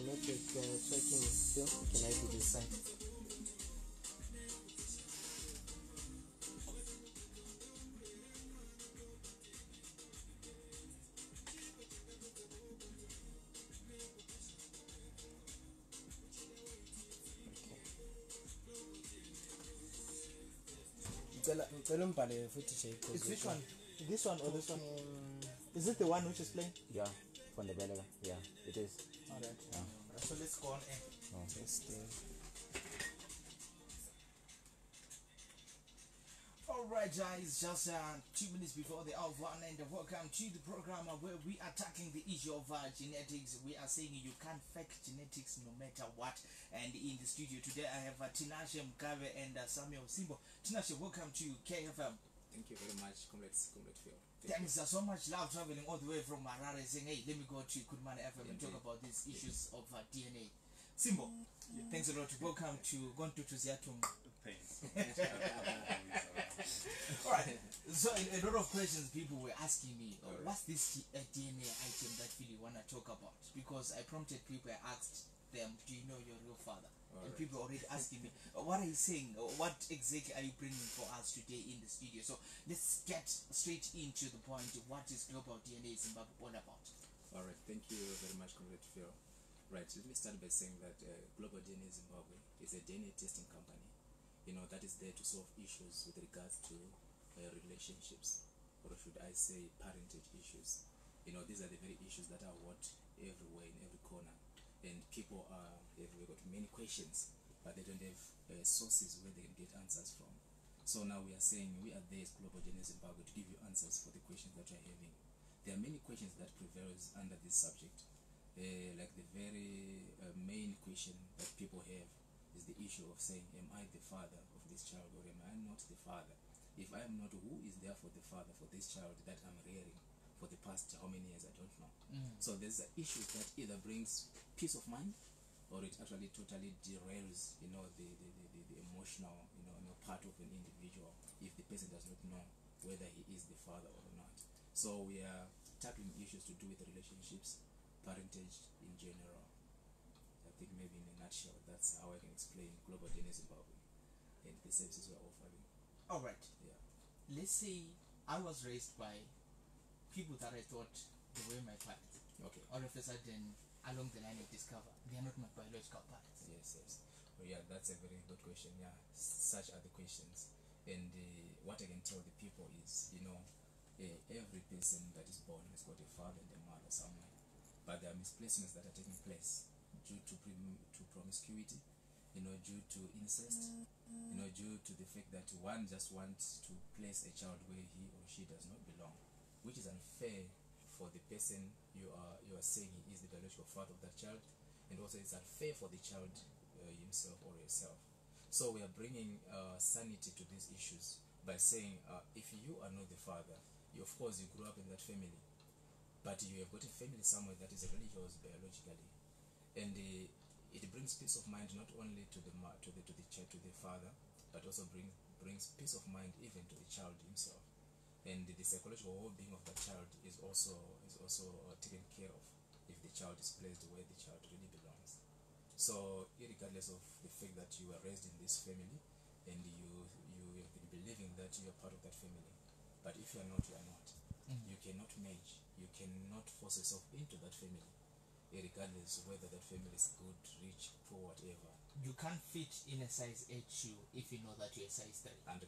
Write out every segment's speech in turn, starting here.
network tracking still. Can I do this side? Is which one? This one or this one? Is it the one which is playing? Yeah, from the Belega. Yeah, it is. Alright. Yeah. So let's go on air. Oh. Alright guys, just 2 minutes before the hour one, and welcome to the program where we are tackling the issue of genetics. We are saying you can't fake genetics no matter what. And in the studio today I have Tinashe Mkabe and Samuel Simbo. Tinashe, welcome to KFM. Thank you very much, Comrade Phil. Thanks so much. Love traveling all the way from Harare, saying, hey, let me go to Kudman FM and talk about these issues of DNA. Simbo, thanks a lot. Welcome to Gontu Tuziatum. Thanks. Alright, so a lot of questions people were asking me, what's this DNA item that really want to talk about? Because I prompted people, I asked them, do you know your real father? And people already asking me, what are you saying? What exactly are you bringing for us today in the studio? So let's get straight into the point. What is Global DNA Zimbabwe all about? Alright, thank you very much, Comrade Phil. Right, let me start by saying that Global DNA Zimbabwe is a DNA testing company, that is there to solve issues with regards to relationships, or should I say parentage issues. These are the very issues that are everywhere in every corner, and people have got many questions, but they don't have sources where they can get answers from. So now we are saying we are there as Global DNA Zimbabwe to give you answers for the questions that you are having. There are many questions that prevails under this subject. Like the very main question that people have is the issue of saying, am I the father of this child or am I not the father? If I am not, who is there for the father for this child that I'm rearing for the past how many years, I don't know. So there's an issue that either brings peace of mind or it actually totally derails the emotional part of an individual if the person does not know whether he is the father or not. So we are tackling issues to do with relationships, parentage in general. I think maybe in a nutshell that's how I can explain Global DNA Zimbabwe and the services we're offering. Alright. Yeah. Let's say I was raised by people that I thought they were my parents. Okay. All of a sudden, along the line I discover they are not my biological parents. Yes. Well, yeah, that's a very good question. Yeah, such are the questions. And what I can tell the people is, every person that is born has got a father and a mother somewhere. But there are misplacements that are taking place due to promiscuity, due to incest, due to the fact that one just wants to place a child where he or she does not belong, which is unfair for the person you are saying he is the biological father of that child, and also it's unfair for the child himself or herself. So we are bringing sanity to these issues by saying if you are not the father, of course you grew up in that family, but you have got a family somewhere that is religious biologically, and it brings peace of mind not only to the father, but also brings peace of mind even to the child himself, and the psychological well-being of the child is also taken care of if the child is placed where the child really belongs. So regardless of the fact that you were raised in this family and you have been believing that you are part of that family, but if you are not, you are not. You cannot merge, you cannot force yourself into that family, regardless of whether that family is good, rich, poor, whatever. You can't fit in a size 8 shoe if you know that you're a size 3. 100%.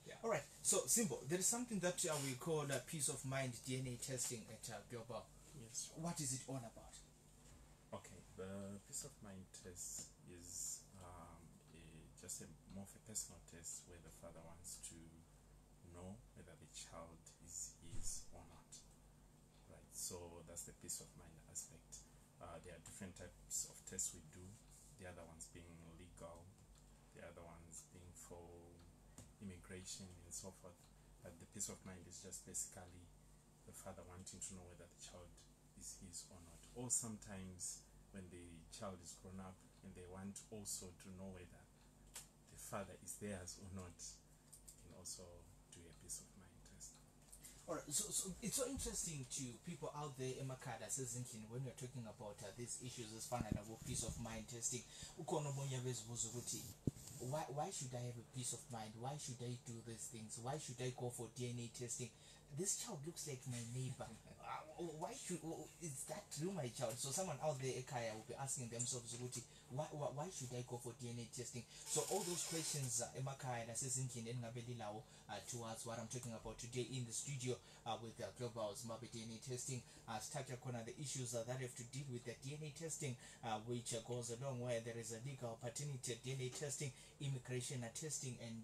Yeah. Alright, so simple. There is something that we call peace of mind DNA testing at Global. Yes. What is it all about? Okay, the peace of mind test is just more of a personal test where the father wants to know whether the child is his or not. Right, so that's the peace of mind aspect. There are different types of tests we do, the other ones being legal, the other ones being for immigration and so forth. But the peace of mind is just basically the father wanting to know whether the child is his or not. Or sometimes when the child is grown up and they want also to know whether the father is theirs or not, you can also do a peace of mind test. Alright, so it's so interesting to people out there emakada sezindlini when we're talking about these issues ezifana nabo peace of mind testing. Ukhona omunye bezibuza ukuthi why should I have a peace of mind? Why should I do these things? Why should I go for DNA testing? This child looks like my neighbor. Why should is that really my child? So someone out there ekaya will be asking themselves ukuthi why should I go for DNA testing? So all those questions emakaya nasezindlini engabeli lawo towards what I'm talking about today in the studio with Global Zimbabwe DNA testing. Start corner the issues that have to deal with the DNA testing, which goes along where there is a legal paternity DNA testing, immigration testing, and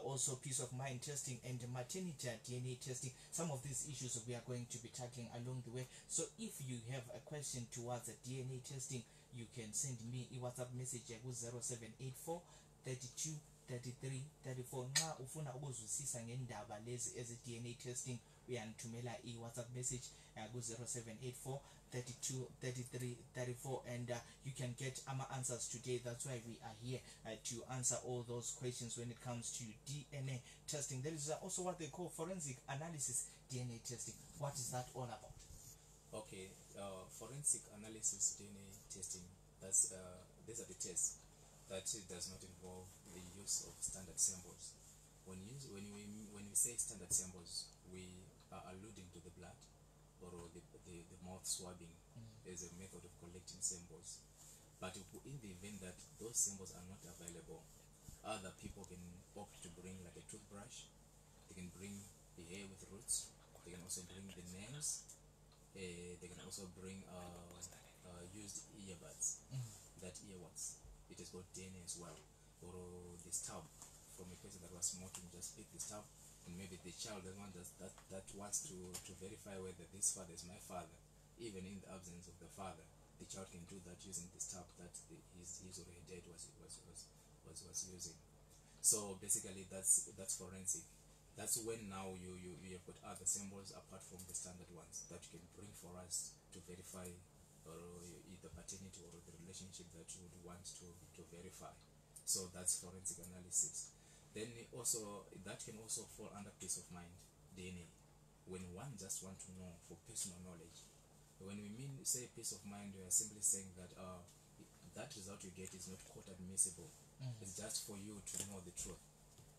also peace of mind testing and maternity DNA testing. Some of these issues we are going to be tackling along the way. So if you have a question towards the DNA testing, you can send me a WhatsApp message at 0784 32 33 34. Nxa ufuna ukuzwisisa ngendaba lezi ezi-DNA testing uyanithumela i-WhatsApp message ku-0784 32 33 34, and you can get our answers today. That's why we are here to answer all those questions when it comes to DNA testing. There is also what they call forensic analysis DNA testing. What is that all about? Okay, forensic analysis DNA testing. That's these are the tests that does not involve the use of standard samples. When we say standard samples, we are alluding to the blood or the mouth swabbing as a method of collecting samples. But in the event that those samples are not available, other people can opt to bring like a toothbrush. They can bring the hair with roots. They can also bring the nails. They can also bring used earbuds. That earwax, it is called DNA as well. Or the stub from a person that was smoking, just pick the stub, and maybe the child, the one that wants to verify whether this father is my father, even in the absence of the father, the child can do that using the stub that his or her dad was using. So basically, that's forensic. That's when now you have got other symbols apart from the standard ones that you can bring for us to verify or either paternity or the relationship that you would want to verify. So that's forensic analysis. Then also that can also fall under peace of mind DNA, when one just want to know for personal knowledge. When we say peace of mind, we are simply saying that that result you get is not court admissible. It's just for you to know the truth.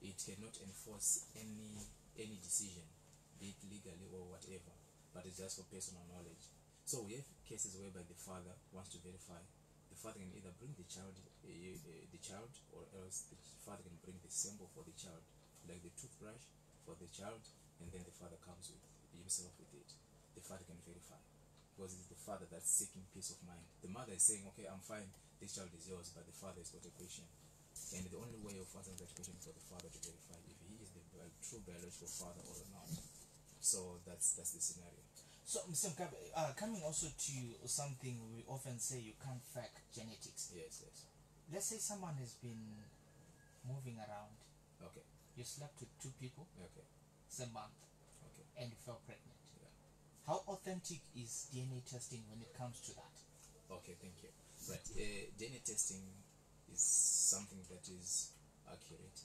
It cannot enforce any decision, be it legally or whatever, but it's just for personal knowledge. So we have cases whereby the father wants to verify. The father can either bring the child, or else the father can bring the sample for the child, like the toothbrush for the child, and then the father comes with himself with it. The father can verify, because it's the father that's seeking peace of mind. The mother is saying, okay, I'm fine, this child is yours, but the father has got a question. And the only way of answering that question is for the father to verify if he is the true biological father or not. So that's the scenario. So, Mr. Mkabe, coming also to something we often say, you can't fake genetics. Yes. Let's say someone has been moving around. Okay. You slept with 2 people. Okay. Same month. Okay. And you fell pregnant. Yeah. How authentic is DNA testing when it comes to that? Okay, thank you. Right. DNA testing is something that is accurate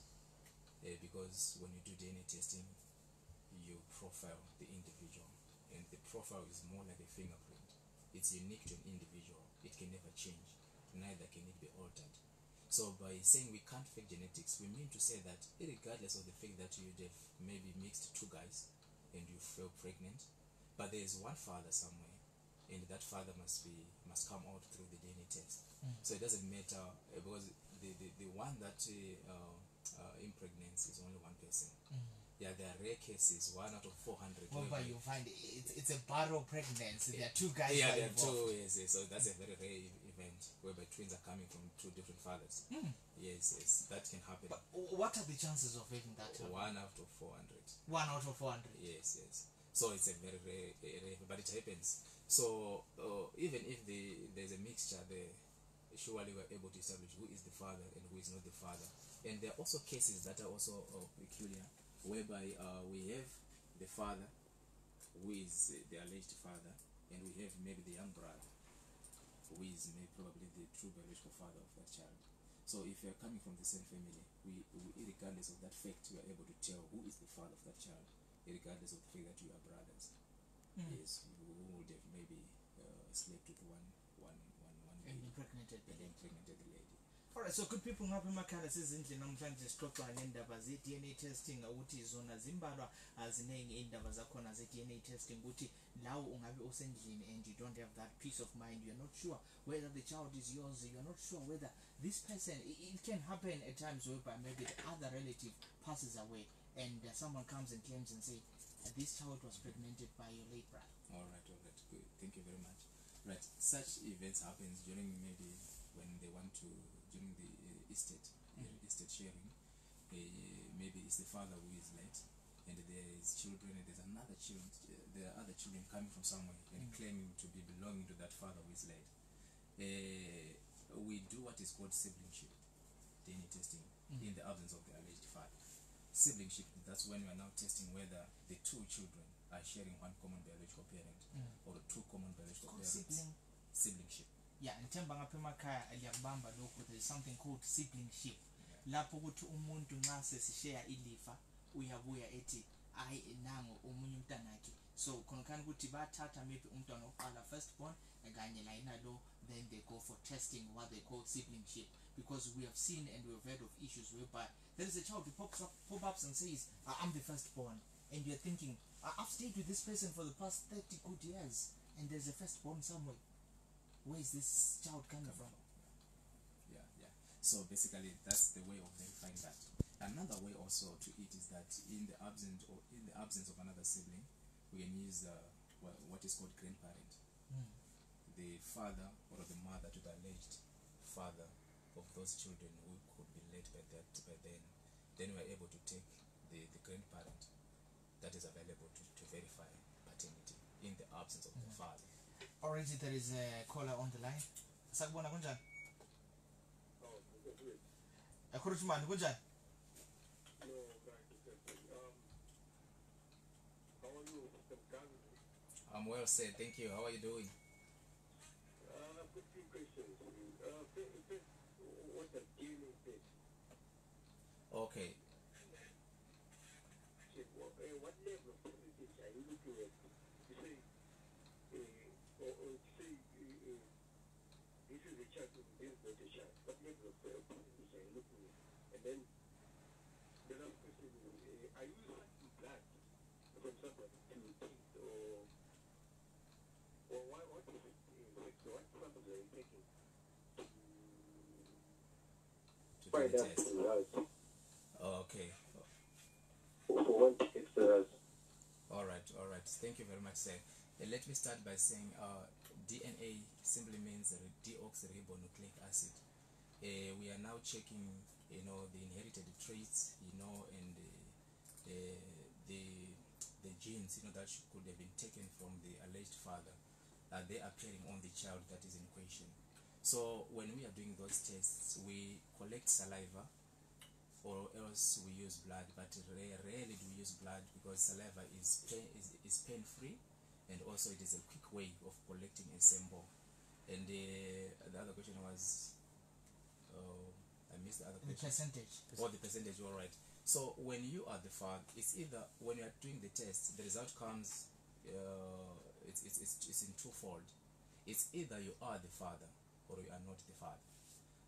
because when you do DNA testing, you profile the individual, and the profile is more like a fingerprint. It's unique to an individual. It can never change, neither can it be altered. So by saying we can't fake genetics, we mean to say that regardless of the fact that you'd have maybe mixed 2 guys and you fell pregnant, but there is one father somewhere, and that father must come out through the DNA test. So it doesn't matter because the one that impregnates is only one person. Yeah, there are rare cases, 1 out of 400. But you find it's a barrel pregnancy. There are 2 guys. Yeah, there are 2. Yes. So that's a very rare event whereby twins are coming from 2 different fathers. Yes, that can happen. But what are the chances of having that happen? 1 out of 400. 1 out of 400. Yes. So it's a very rare, but it happens. So even if there's a mixture there, surely we're able to establish who is the father and who is not the father. And there are also cases that are also peculiar, whereby we have the father who is the alleged father, and we have maybe the young brother who is maybe probably the true biological father of that child. So if we are coming from the same family, we regardless of that fact, we are able to tell who is the father of that child regardless of the fact that you are brothers. Yes, you would have maybe slept with one And lady impregnated the and lady. impregnated the lady. Alright, so good people ngapha emakhaya sizindle namhlanje sixoxa ngendaba ze-DNA testing ukuthi zona zimbalwa ziningi indaba zakhona ze-DNA testing ukuthi lawo ungabe usendlini and you don't have that peace of mind, you're not sure whether the child is yours, you're not sure whether this person, it can happen at times whereby maybe the other relative passes away and someone comes and claims and say this child was pregnanted by your late brother. Alright, good. Thank you very much. Right, such events happens during maybe when they want to, during the estate sharing. Maybe it's the father who is late, and there is children, and there's another child, there are other children coming from somewhere and claiming to be belonging to that father who is late. We do what is called siblingship, DNA testing, in the absence of the alleged father. Siblingship, that's when we are now testing whether the two children are sharing one common biological parent or two common biological parents. Siblingship. Yeah, nthemba ngapha emakhaya liyakubamba lokho, there is something called siblingship. Lapho ukuthi umuntu nxa sesishare ilifa uyabuya ethi hayi nango omunye umntanakhe, so khona ukuthi bathatha maybe umntwana oqala firstborn kanye la inalo, then they go for testing what they call siblingship, because we have seen and we have heard of issues whereby there is a child who pop ups and says I'm the firstborn, and you're thinking I've stayed with this person for the past 30 good years and there's a firstborn somewhere. Where is this child coming from? Yeah. So basically, that's the way of verifying that. Another way also to it is that in the absence of another sibling, we can use what is called grandparent. The father or the mother to the alleged father of those children who could be late by then. Then we are able to take the grandparent that is available to verify paternity in the absence of the father. Already there is a caller on the line. Sakubona kunjani? Ekhuluthumani kunjani? How are you, Mr. Mkangu? I'm well said, thank you. How are you doing? I've got two questions. First, what does DNA say? Okay. What level of politics are you looking at? You say, this is a child, this is not a child. What level of politics are you looking at? And then the last question is, are you sucking blood from somebody to treat, or what is it? So what samples are you taking To find do the out test. the results? Okay. For one extra. All right. Thank you very much, sir. Let me start by saying DNA simply means deoxyribonucleic acid. We are now checking, the inherited traits, and the genes, that could have been taken from the alleged father. They are appearing on the child that is in question. So when we are doing those tests, we collect saliva, or else we use blood, but rarely do we use blood because saliva is pain-free, and also it is a quick way of collecting a sample. And the other question was, I missed the other The question. percentage. Oh, the percentage, all right. So when you are the father, it's either when you are doing the test, the result comes, it's in twofold. It's either you are the father or you are not the father.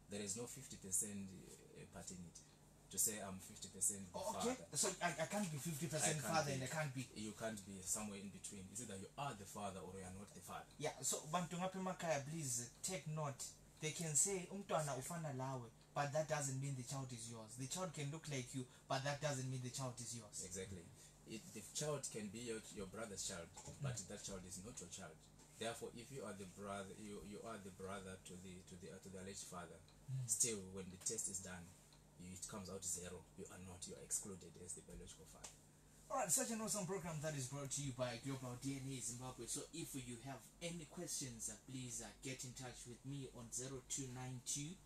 There is no 50% paternity. To say I'm 50% the Okay, father. so I can't be 50% father and I can't be. You can't be somewhere in between. It's either you are the father or you are not the father. Yeah, so bantu ngapha emakhaya, please take note. They can say umntwana ufana lawe, but that doesn't mean the child is yours. The child can look like you, but that doesn't mean the child is yours. Exactly. The child can be your brother's child, but that child is not your child. Therefore, if you are the brother, you are the brother to the alleged father. Still, when the test is done, it comes out 0. You are not. You are excluded as the biological father. Alright, such an awesome program that is brought to you by Global DNA Zimbabwe. So if you have any questions, please get in touch with me on 0292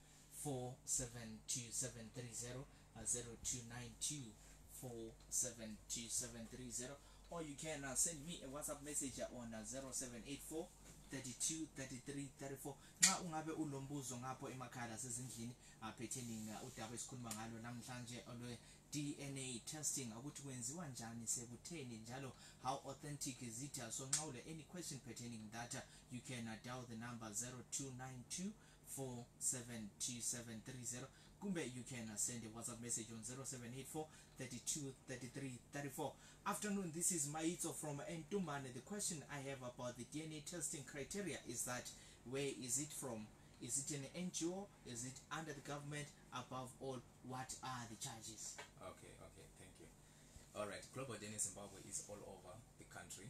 472730, 0292 472730, or you can send me a WhatsApp message on 0784 32 33 34. Nxa ungabe ulombuzo ngapho emakhaya lasezindlini pertaining udaba esikhuluma ngalo namhlanje olwe DNA testing ukuthi kwenziwa njani sekutheni njalo how authentic is it. So nxa ule any question pertaining that you can dial the number 0292 472730 kumbe you can send a WhatsApp message on 0784 32 33 34. Afternoon, this is Maito from Entumane. The question I have about the DNA testing criteria is that where is it from? Is it an NGO? Is it under the government? Above all, what are the charges? Okay, thank you. Alright, Global DNA Zimbabwe is all over the country.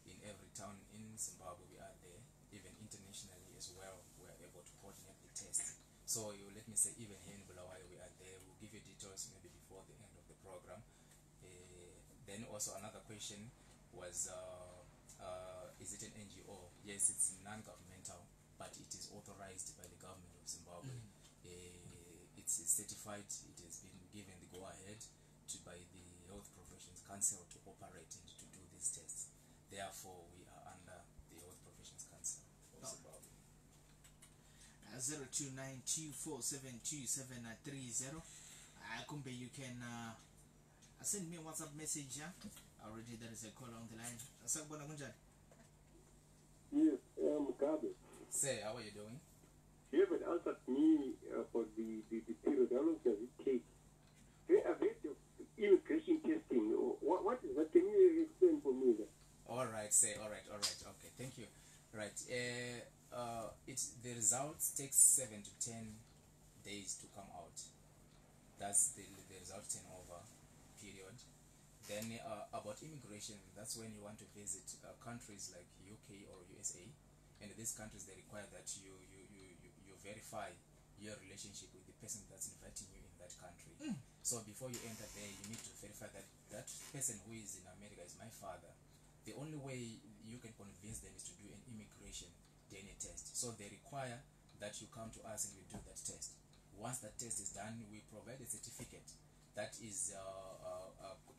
In every town in Zimbabwe we are there. Even internationally as well, we are able to coordinate the test. So you let me say, even here in Bulawayo we are there. We'll give you details maybe before the end of the program. Then also another question was, is it an NGO? Yes, it's non-governmental, but it is authorized by the government of Zimbabwe. It's certified, it has been given the go-ahead by the Health Professions Council to operate and to do these tests. Therefore, we are under the Health Professions Council of Zimbabwe. 0292472730. Kumbe you can send me a WhatsApp message. Already there is a call on the line. Sakubona kunjani? Yes, Gabi. Say, how are you doing? You haven't answered me for the period. How long does it take? I've heard of immigration testing. What is that? Can you explain for me that? Alright, okay, thank you. Right, the results take 7 to 10 days to come out. That's the result turnover period. Then about immigration, that's when you want to visit countries like UK or USA, and in these countries they require that you verify your relationship with the person that's inviting you in that country. So before you enter there, you need to verify that that person who is in America is my father. The only way you can convince them is to do an immigration DNA test. So they require that you come to us and we do that test. Once that test is done, we provide a certificate that is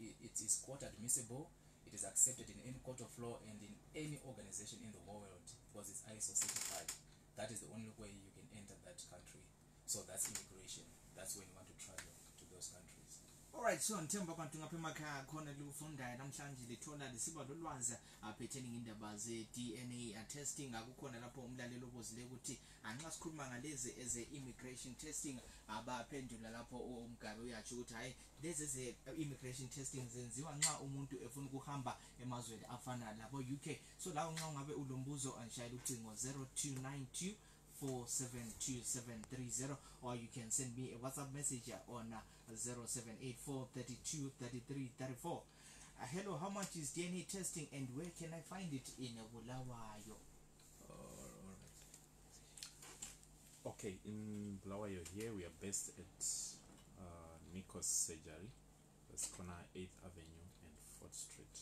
it is court admissible. It is accepted in any court of law and in any organization in the whole world because it's ISO certified. That is the only way you can enter that country. So that's immigration. That's when you want to travel to those countries. Alright, so nthemba kwantu ngapha emakhaya khona lifundayo namhlanje lithola lisiba lolwazi pertaining indaba ze-DNA testing. Akukhona lapho umlaleli obuzile ukuthi anxa sikhuluma ngalezi eze-immigration testing abaphendula lapho umgabe uyatsho ukuthi hayi lezi eze-immigration testing zenziwa nxa umuntu efuna ukuhamba emazweni afana labo UK. So lawo nxa ungabe ulombuzo anshayela ucingo 0292 472730, or you can send me a WhatsApp message on 0784 32 33 34. Hello, how much is DNA testing and where can I find it in Bulawayo? Alright. Okay, in Bulawayo here we are based at Nikos Surgery. That's corner 8th Avenue and 4th Street.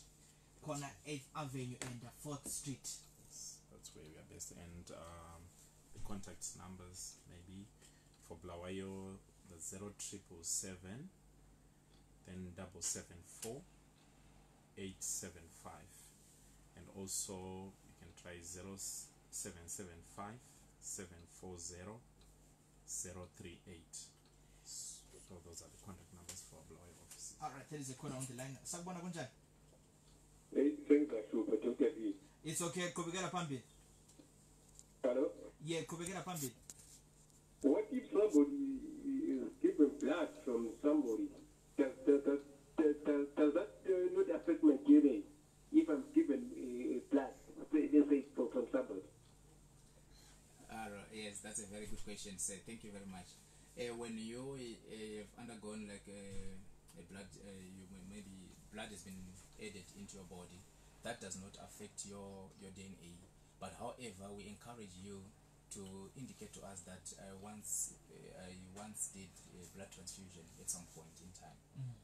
Corner 8th Avenue and 4th Street. That's where we are based. And the contact numbers maybe for Bulawayo, the 0777 then 774 875, and also you can try 0775 740 038. So those are the contact numbers for Bulawayo offices. Alright, there is a caller on the line. Sakubona kunjani? It's okay, kubikela phambili. Hello? Yeah, kubikela phambili. What if somebody is given blood from somebody? Does that not affect my DNA if I'm given blood, let's say from somebody? Yes, that's a very good question, sir. Thank you very much. When you have undergone like a blood, maybe blood has been added into your body, that does not affect your DNA. But however, we encourage you to indicate to us that I once did a blood transfusion at some point in time.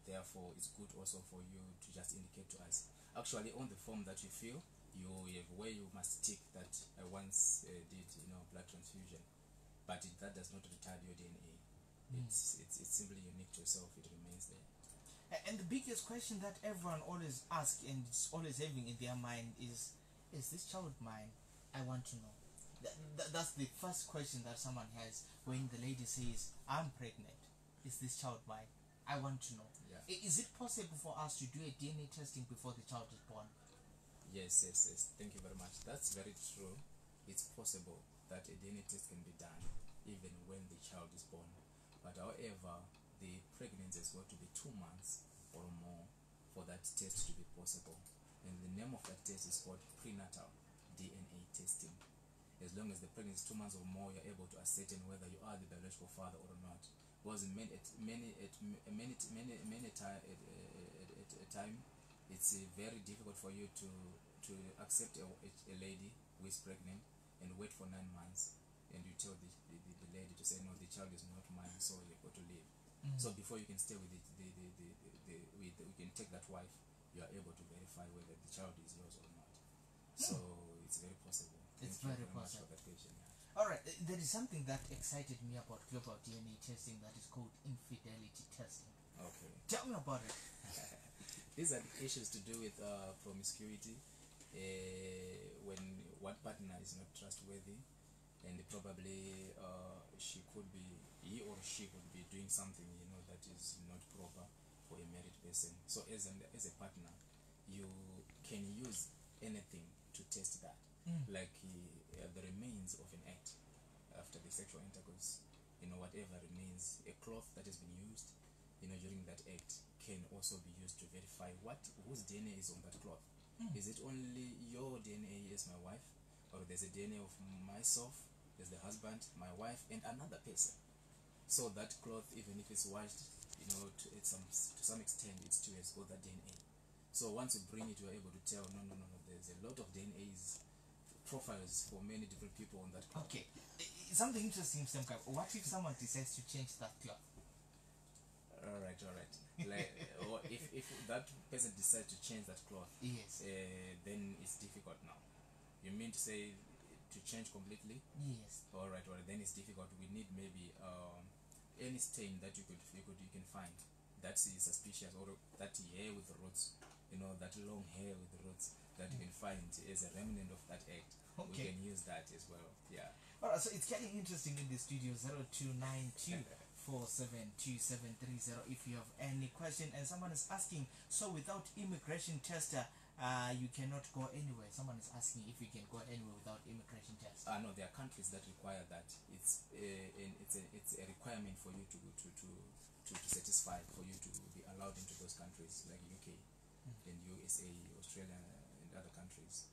Therefore, it's good also for you to just indicate to us. Actually, on the form that you fill, you have where you must tick that I once did blood transfusion, but that does not retard your DNA. It's simply unique to yourself. It remains there. And the biggest question that everyone always asks and is always having in their mind is this child mine? I want to know. That's the first question that someone has when the lady says, I'm pregnant. Is this child mine? I want to know. Yeah. Is it possible for us to do a DNA testing before the child is born? Yes. Thank you very much. That's very true. It's possible that a DNA test can be done even when the child is born. But however, the pregnancy has got to be 2 months or more for that test to be possible. And the name of that test is called prenatal DNA testing. As long as the pregnancy is 2 months or more, you're able to ascertain whether you are the biological father or not. Because many time, it's very difficult for you to accept a lady who is pregnant and wait for 9 months, and you tell the lady to say, no, the child is not mine, so you've got to leave. So before you can stay with we can take that wife, you are able to verify whether the child is yours or not. So it's very possible. It's Thank very you much possible. for that question. Yeah. Alright, there is something that excited me about global DNA testing that is called infidelity testing. Okay. Tell me about it. These are issues to do with promiscuity, when one partner is not trustworthy, and probably he or she could be doing something that is not proper for a married person. So as a partner, you can use anything to test that, like the remains of an act after the sexual intercourse. Whatever remains, a cloth that has been used during that act can also be used to verify whose DNA is on that cloth. Is it only your DNA as my wife, or there's a DNA of myself as the husband, my wife, and another person? So that cloth, even if it's washed, to some extent, it still has got that DNA. So once you bring it, you're able to tell, no, there's a lot of DNAs profiles for many different people on that cloth. Okay, something interesting, Mr. What if someone decides to change that cloth? All right. Like, or if that person decides to change that cloth, Yes. then it's difficult now. You mean to say to change completely? Yes. All right. Then it's difficult. We need maybe any stain that you can find that is suspicious, or that hair with roots, that long hair with roots that you can find as a remnant of that act. Okay. We can use that as well. Yeah. Alright, so it's getting interesting in the studio. 0292472730 if you have any question. And someone is asking, so without immigration test, you cannot go anywhere. Someone is asking if you can go anywhere without immigration test. No, there are countries that require that. It's a requirement for you to satisfy, for you to be allowed into those countries like UK and USA, Australia, and other countries.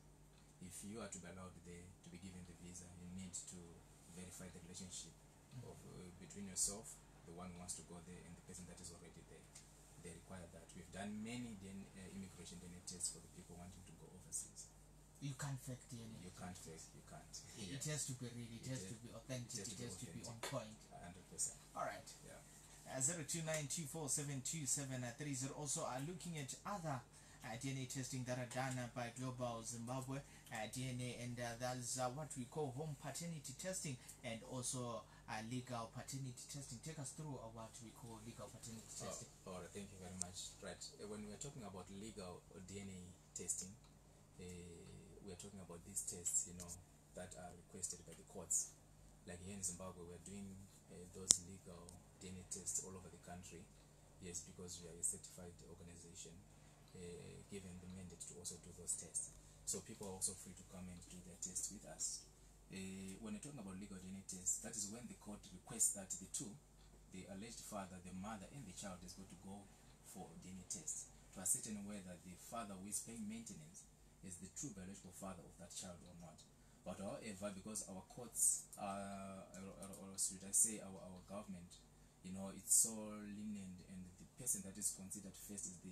If you are to be allowed there, to be given the visa, you need to verify the relationship of between yourself, the one who wants to go there, and the person that is already there. They require that. We've done many immigration DNA tests for the people wanting to go overseas. You can't fake DNA. You can't fake. You can't. It has to be real. It has to be authentic. It has to be on point. 100%. Alright. Yeah. 0292472730. Also looking at other DNA testing that are done by Global Zimbabwe DNA, and that's what we call home paternity testing, and also legal paternity testing. Take us through what we call legal paternity testing. All right, thank you very much. Right, when we are talking about legal DNA testing, we are talking about these tests, that are requested by the courts. Like here in Zimbabwe, we are doing those legal DNA tests all over the country. Yes, because we are a certified organization, given the mandate to also do those tests. So people are also free to come and do their tests with us. When you're talking about legal DNA tests, that is when the court requests that the alleged father, the mother, and the child is going to go for DNA tests to ascertain whether the father who is paying maintenance is the true biological father of that child or not. But however, because our courts, or should I say our government, it's so lenient, and the person that is considered first is the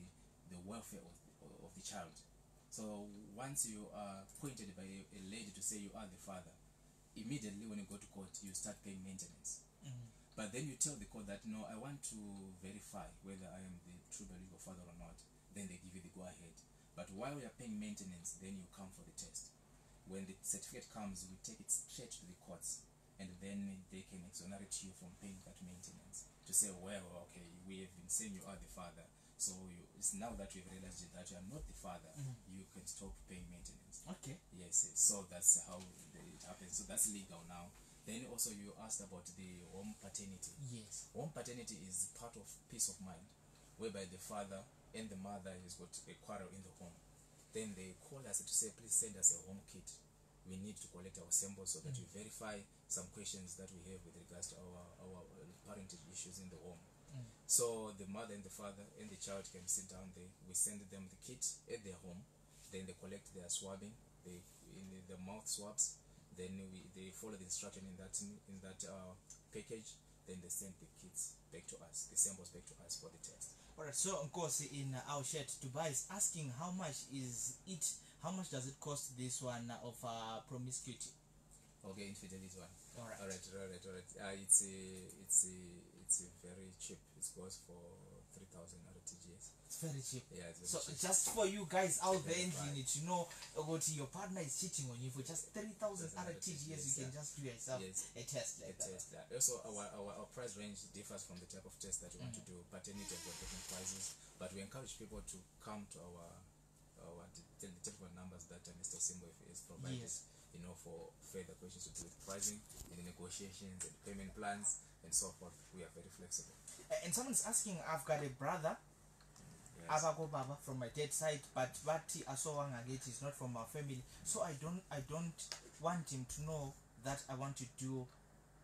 welfare of the child. So once you are appointed by a lady to say you are the father, immediately when you go to court, you start paying maintenance. But then you tell the court that, no, I want to verify whether I am the true biological father or not. Then they give you the go-ahead. But while you are paying maintenance, then you come for the test. When the certificate comes, we take it straight to the courts, and then they can exonerate you from paying that maintenance. To say, well, okay, we have been saying you are the father, so it's now that we've realized that you are not the father, you can stop paying maintenance. Okay. Yes, so that's how it happens. So that's legal now. Then also you asked about the home paternity. Yes. Home paternity is part of peace of mind. whereby the father and the mother has got a quarrel in the home. Then they call us to say, please send us a home kit. We need to collect our samples so that we verify some questions that we have with regards to our parentage issues in the home. So the mother and the father and the child can sit down there. We send them the kit at their home. Then they collect their swabbing, in the mouth swabs. Then they follow the instruction in that package. Then they send the kits back to us, the samples back to us for the test. Alright, so of course in our chat, Dubai is asking how much is it, how much does it cost this one of promiscuity? Okay, infidelity one. Alright. It's very cheap. It goes for 3,000 RTGS. It's very cheap. Yeah, it's very So cheap. just for you guys out there, Very you need to know what your partner is cheating on you for just 3,000 That's RTGS. You can just do yourself a test like that. Test. Also, our price range differs from the type of test that you want to do. Paternity has got different prices, but we encourage people to come to the telephone numbers that Mr. Zimbabwe is provided. Yes. You know, for further questions to do with pricing and negotiations and payment plans and so forth. We are very flexible. And someone's asking, I've got a brother, Yes. Abako Baba, from my dad's side, but Bati Asowangagate is not from our family. So I don't want him to know that I want to do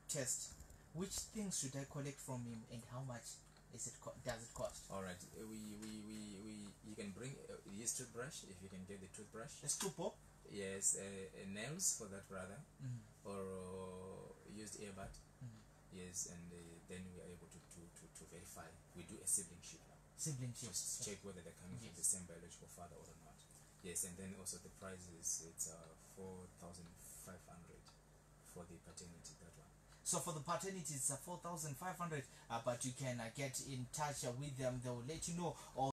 test. Which things should I collect from him, and how much does it cost? All right. You can bring his toothbrush if you can get the toothbrush. A stupo? Yes, nails for that brother, or used earbud. Yes, and then we are able to verify. We do a siblingship now. Siblingship. Just check whether they're coming from the same biological father or not. Yes, and then also the price it's 4,500 for the paternity, that one. So for the paternity, it's 4,500, but you can get in touch with them. They will let you know. Or